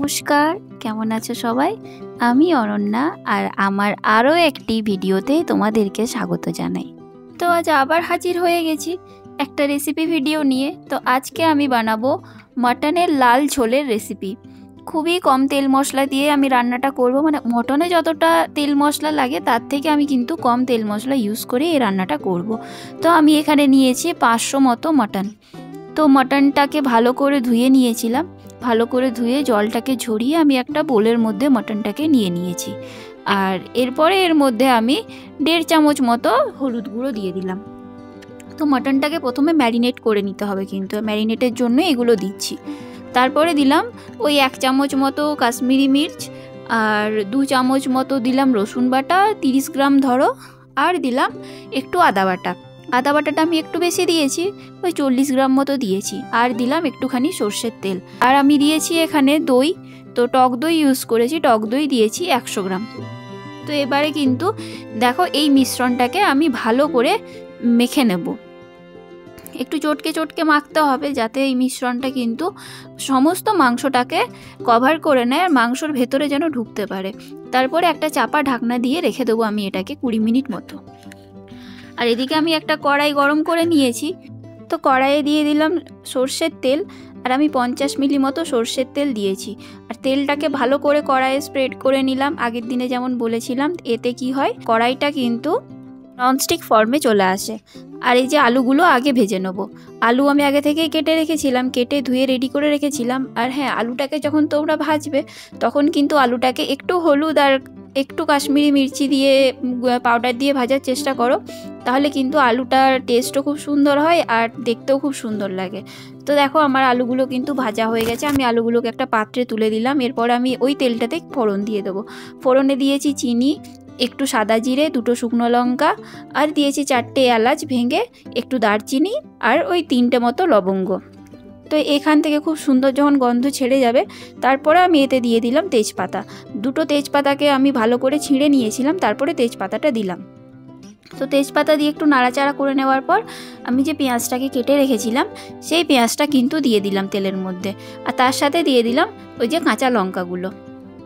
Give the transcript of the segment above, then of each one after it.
নমস্কার, কেমন আছো সবাই? আমি অনন্যা আর আমার আরও একটি ভিডিওতে তোমাদেরকে স্বাগত জানাই। তো আজ আবার হাজির হয়ে গেছি একটা রেসিপি ভিডিও নিয়ে। তো আজকে আমি বানাবো মটনের লাল ঝোলের রেসিপি। খুবই কম তেল মশলা দিয়ে আমি রান্নাটা করব, মানে মটনে যতটা তেল মশলা লাগে তার থেকে আমি কিন্তু কম তেল মশলা ইউজ করে এই রান্নাটা করব। তো আমি এখানে নিয়েছি 500 মতো মটন। তো মটনটাকে ভালো করে ধুয়ে নিয়েছিলাম। ভালো করে ধুয়ে জলটাকে ঝরিয়ে আমি একটা বোলের মধ্যে মটনটাকে নিয়ে নিয়েছি। আর এরপরে এর মধ্যে আমি 1.5 চামচ মতো হলুদ গুঁড়ো দিয়ে দিলাম। তো মটনটাকে প্রথমে ম্যারিনেট করে নিতে হবে, কিন্তু ম্যারিনেটের জন্য এগুলো দিচ্ছি। তারপরে দিলাম ওই 1 চামচ মতো কাশ্মীরি মির্চ, আর 2 চামচ মতো দিলাম রসুন বাটা 30 গ্রাম ধরো, আর দিলাম একটু আদা বাটা। আদা বাটাটা আমি একটু বেশি দিয়েছি, ওই 40 গ্রাম মতো দিয়েছি। আর দিলাম একটুখানি সর্ষের তেল। আর আমি দিয়েছি এখানে দই, তো টক দই ইউজ করেছি, টক দই দিয়েছি 100 গ্রাম। তো এবারে কিন্তু দেখো এই মিশ্রণটাকে আমি ভালো করে মেখে নেব। একটু চটকে চটকে মাখতে হবে যাতে এই মিশ্রণটা কিন্তু সমস্ত মাংসটাকে কভার করে নেয় আর মাংসর ভেতরে যেন ঢুকতে পারে। তারপরে একটা চাপা ঢাকনা দিয়ে রেখে দেবো আমি এটাকে 20 মিনিট মতো। আর এদিকে আমি একটা কড়াই গরম করে নিয়েছি। তো কড়াইয়ে দিয়ে দিলাম সর্ষের তেল, আর আমি 50 মিলি মতো সর্ষের তেল দিয়েছি। আর তেলটাকে ভালো করে কড়াইয়ে স্প্রেড করে নিলাম। আগের দিনে যেমন বলেছিলাম, এতে কি হয় কড়াইটা কিন্তু ননস্টিক ফর্মে চলে আসে। আর এই যে আলুগুলো আগে ভেজে নেব। আলু আমি আগে থেকেই কেটে রেখেছিলাম, কেটে ধুয়ে রেডি করে রেখেছিলাম। আর হ্যাঁ, আলুটাকে যখন তোমরা ভাজবে তখন কিন্তু আলুটাকে একটু হলুদ আর একটু কাশ্মীরি মির্চি দিয়ে পাউডার দিয়ে ভাজার চেষ্টা করো, তাহলে কিন্তু আলুটার টেস্টও খুব সুন্দর হয় আর দেখতেও খুব সুন্দর লাগে। তো দেখো আমার আলুগুলো কিন্তু ভাজা হয়ে গেছে। আমি আলুগুলোকে একটা পাত্রে তুলে দিলাম। এরপর আমি ওই তেলটাতে ফোড়ন দিয়ে দেবো। ফোড়নে দিয়েছি চিনি, একটু সাদা জিরে, 2টো শুকনো লঙ্কা, আর দিয়েছি 4টে এলাচ ভেঙে, একটু দারচিনি, আর ওই 3টে মতো লবঙ্গ। তো এখান থেকে খুব সুন্দর যখন গন্ধ ছেড়ে যাবে, তারপরে আমি এতে দিয়ে দিলাম তেজপাতা। 2টো তেজপাতাকে আমি ভালো করে ছিঁড়ে নিয়েছিলাম, তারপরে তেজপাতাটা দিলাম। তো তেজপাতা দিয়ে একটু নাড়াচাড়া করে নেওয়ার পর আমি যে পেঁয়াজটাকে কেটে রেখেছিলাম সেই পেঁয়াজটা কিন্তু দিয়ে দিলাম তেলের মধ্যে। আর তার সাথে দিয়ে দিলাম ওই যে কাঁচা লঙ্কাগুলো।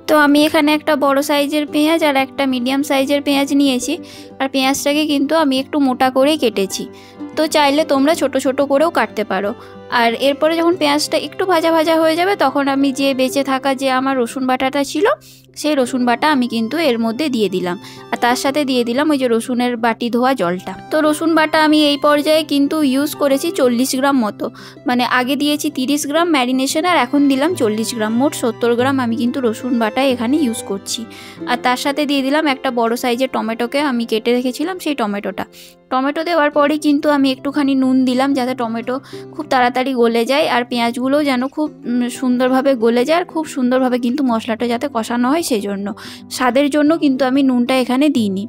তো আমি এখানে একটা বড় সাইজের পেঁয়াজ আর একটা মিডিয়াম সাইজের পেঁয়াজ নিয়েছি। আর পেঁয়াজটাকে কিন্তু আমি একটু মোটা করেই কেটেছি। তো চাইলে তোমরা ছোট ছোট করেও কাটতে পারো। আর এরপরে যখন পেঁয়াজটা একটু ভাজা ভাজা হয়ে যাবে, তখন আমি যে বেঁচে থাকা যে আমার রসুন বাটাটা ছিল সেই রসুন বাটা আমি কিন্তু এর মধ্যে দিয়ে দিলাম। আর তার সাথে দিয়ে দিলাম ওই যে রসুনের বাটি ধোয়া জলটা। তো রসুন বাটা আমি এই পর্যায়ে কিন্তু ইউজ করেছি 40 গ্রাম মতো, মানে আগে দিয়েছি 30 গ্রাম ম্যারিনেশন আর এখন দিলাম 40 গ্রাম, মোট 70 গ্রাম আমি কিন্তু রসুন বাটা এখানে ইউজ করছি। আর তার সাথে দিয়ে দিলাম একটা বড় সাইজের টমেটোকে আমি কেটে রেখেছিলাম, সেই টমেটোটা। টমেটো দেওয়ার পরে কিন্তু আমি একটুখানি নুন দিলাম যাতে টমেটো খুব তাড়াতাড়ি গলে যায় আর পেঁয়াজগুলোও যেন খুব সুন্দরভাবে গলে যায়, আর খুব সুন্দরভাবে কিন্তু মশলাটা যাতে কষানো হয় সেই জন্য। স্বাদের জন্য কিন্তু আমি নুনটা এখানে দিইনি।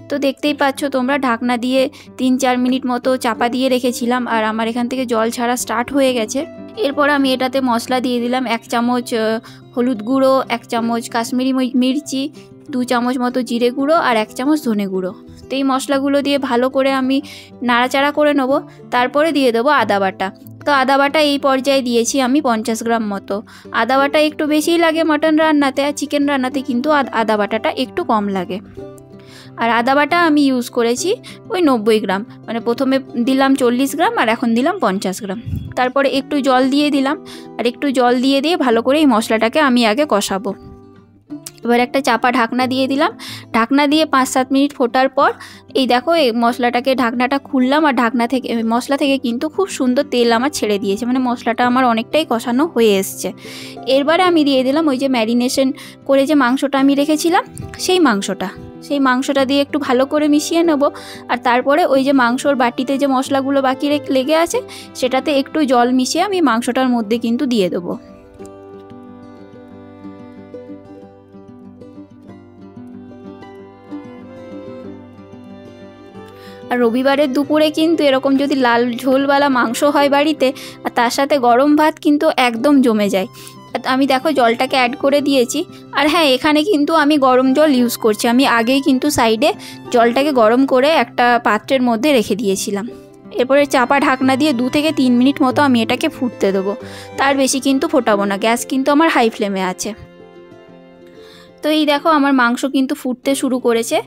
তো দেখতেই পাচ্ছ তোমরা, ঢাকনা দিয়ে 3-4 মিনিট মতো চাপা দিয়ে রেখেছিলাম আর আমার এখান থেকে জল ছাড়া স্টার্ট হয়ে গেছে। এরপর আমি এটাতে মশলা দিয়ে দিলাম 1 চামচ হলুদ গুঁড়ো, 1 চামচ কাশ্মীরি মির্চি, 2 চামচ মতো জিরে গুঁড়ো, আর 1 চামচ ধনে গুঁড়ো। তো এই মশলাগুলো দিয়ে ভালো করে আমি নাড়াচাড়া করে নেবো। তারপরে দিয়ে দেবো আদা বাটা। তো আদা বাটা এই পর্যায়ে দিয়েছি আমি 50 গ্রাম মতো। আদা বাটা একটু বেশিই লাগে মটন রান্নাতে, আর চিকেন রান্নাতে কিন্তু আদা বাটাটা একটু কম লাগে। আর আদা বাটা আমি ইউজ করেছি ওই 90 গ্রাম, মানে প্রথমে দিলাম 40 গ্রাম আর এখন দিলাম 50 গ্রাম। তারপরে একটু জল দিয়ে দিলাম, আর একটু জল দিয়ে ভালো করে এই মশলাটাকে আমি আগে কষাবো। এবার একটা চাপা ঢাকনা দিয়ে দিলাম। ঢাকনা দিয়ে 5-7 মিনিট ফোটার পর এই দেখো এই মশলাটাকে ঢাকনাটা খুললাম, আর ঢাকনা থেকে মশলা থেকে কিন্তু খুব সুন্দর তেল আমার ছেড়ে দিয়েছে, মানে মশলাটা আমার অনেকটাই কষানো হয়ে এসছে। এরবারে আমি দিয়ে দিলাম ওই যে ম্যারিনেশন করে যে মাংসটা আমি রেখেছিলাম সেই মাংসটা দিয়ে একটু ভালো করে মিশিয়ে নেব। আর তারপরে ওই যে মাংসর বাটিতে যে মশলাগুলো বাকি লেগে আছে সেটাতে একটু জল মিশিয়ে আমি মাংসটার মধ্যে কিন্তু দিয়ে দেবো। আর রবিবারের দুপুরে কিন্তু এরকম যদি লাল ঝোলওয়ালা মাংস হয় বাড়িতে, আর তার সাথে গরম ভাত, কিন্তু একদম জমে যায়। আমি দেখো জলটাকে অ্যাড করে দিয়েছি। আর হ্যাঁ, এখানে কিন্তু আমি গরম জল ইউজ করছি। আমি আগেই কিন্তু সাইডে জলটাকে গরম করে একটা পাত্রের মধ্যে রেখে দিয়েছিলাম। এরপরে চাপা ঢাকনা দিয়ে 2 থেকে 3 মিনিট মতো আমি এটাকে ফুটতে দেবো, তার বেশি কিন্তু ফোটাবো না, গ্যাস কিন্তু আমার হাই ফ্লেমে আছে। তো এই দেখো আমার মাংস কিন্তু ফুটতে শুরু করেছে।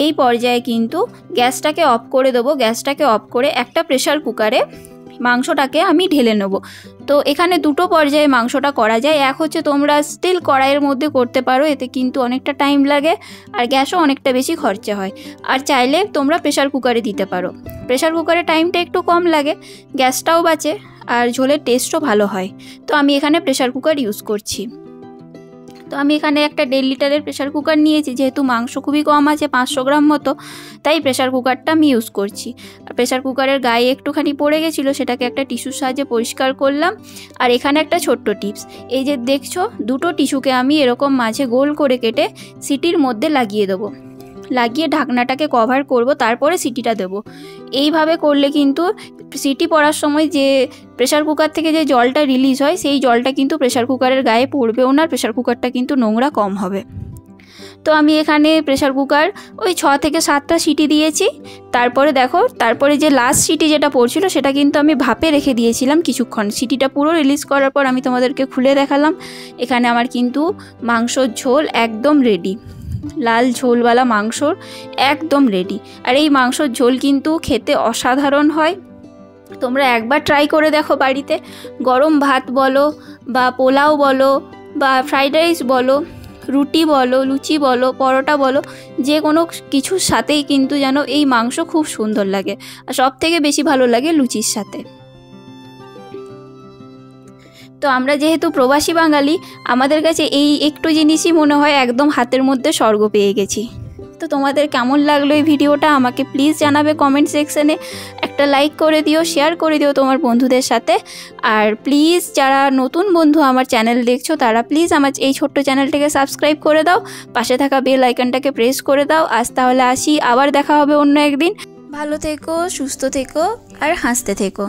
এই পর্যায়ে কিন্তু গ্যাসটাকে অফ করে দেবো। গ্যাসটাকে অফ করে একটা প্রেসার কুকারে মাংসটাকে আমি ঢেলে নেব। তো এখানে 2টো পর্যায়ে মাংসটা করা যায়। এক হচ্ছে তোমরা স্টিল কড়াইয়ের মধ্যে করতে পারো, এতে কিন্তু অনেকটা টাইম লাগে আর গ্যাসও অনেকটা বেশি খরচা হয়। আর চাইলে তোমরা প্রেসার কুকারে দিতে পারো, প্রেসার কুকারে টাইমটা একটু কম লাগে, গ্যাসটাও বাঁচে আর ঝোলের টেস্টও ভালো হয়। তো আমি এখানে প্রেসার কুকার ইউজ করছি। তো আমি এখানে একটা 1.5 লিটারের প্রেসার কুকার নিয়েছি, যেহেতু মাংস খুবই কম আছে 500 গ্রাম মতো, তাই প্রেসার কুকারটা আমি ইউজ করছি। আর প্রেসার কুকারের গায়ে একটুখানি পড়ে গেছিলো, সেটাকে একটা টিস্যুর সাহায্যে পরিষ্কার করলাম। আর এখানে একটা ছোট্ট টিপস, এই যে দেখছো 2টো টিস্যুকে আমি এরকম মাঝে গোল করে কেটে সিটির মধ্যে লাগিয়ে দেবো, লাগিয়ে ঢাকনাটাকে কভার করব, তারপরে সিটিটা দেবো। এইভাবে করলে কিন্তু সিটি পড়ার সময় যে প্রেসার কুকার থেকে যে জলটা রিলিজ হয়, সেই জলটা কিন্তু প্রেসার কুকারের গায়ে পড়বেও না, প্রেসার কুকারটা কিন্তু নোংরা কম হবে। তো আমি এখানে প্রেসার কুকার ওই 6 থেকে 7টা সিটি দিয়েছি। তারপরে দেখো, তারপরে যে লাস্ট সিটি যেটা পড়ছিল সেটা কিন্তু আমি ভাপে রেখে দিয়েছিলাম কিছুক্ষণ। সিটিটা পুরো রিলিজ করার পর আমি তোমাদেরকে খুলে দেখালাম। এখানে আমার কিন্তু মাংসর ঝোল একদম রেডি, লাল ঝোলওয়ালা মাংস একদম রেডি। আর এই মাংসর ঝোল কিন্তু খেতে অসাধারণ হয়, তোমরা একবার ট্রাই করে দেখো বাড়িতে। গরম ভাত বলো বা পোলাও বলো বা ফ্রাইড রাইস বলো, রুটি বলো, লুচি বলো, পরোটা বলো, যে কোনো কিছুর সাথেই কিন্তু যেন এই মাংস খুব সুন্দর লাগে। আর সব থেকে বেশি ভালো লাগে লুচির সাথে। তো আমরা যেহেতু প্রবাসী বাঙালি, আমাদের কাছে এই একটু জিনিসই মনে হয় একদম হাতের মধ্যে স্বর্গ পেয়ে গেছি। তো তোমাদের কেমন লাগলো এই ভিডিওটা আমাকে প্লিজ জানাবে কমেন্ট সেকশানে। একটা লাইক করে দিও, শেয়ার করে দিও তোমার বন্ধুদের সাথে। আর প্লিজ যারা নতুন বন্ধু আমার চ্যানেল দেখছো, তারা প্লিজ আমার এই ছোট্ট চ্যানেলটাকে সাবস্ক্রাইব করে দাও, পাশে থাকা বেল আইকনটাকে প্রেস করে দাও। আজ তাহলে আসি, আবার দেখা হবে অন্য একদিন। ভালো থেকো, সুস্থ থেকো আর হাসতে থেকো।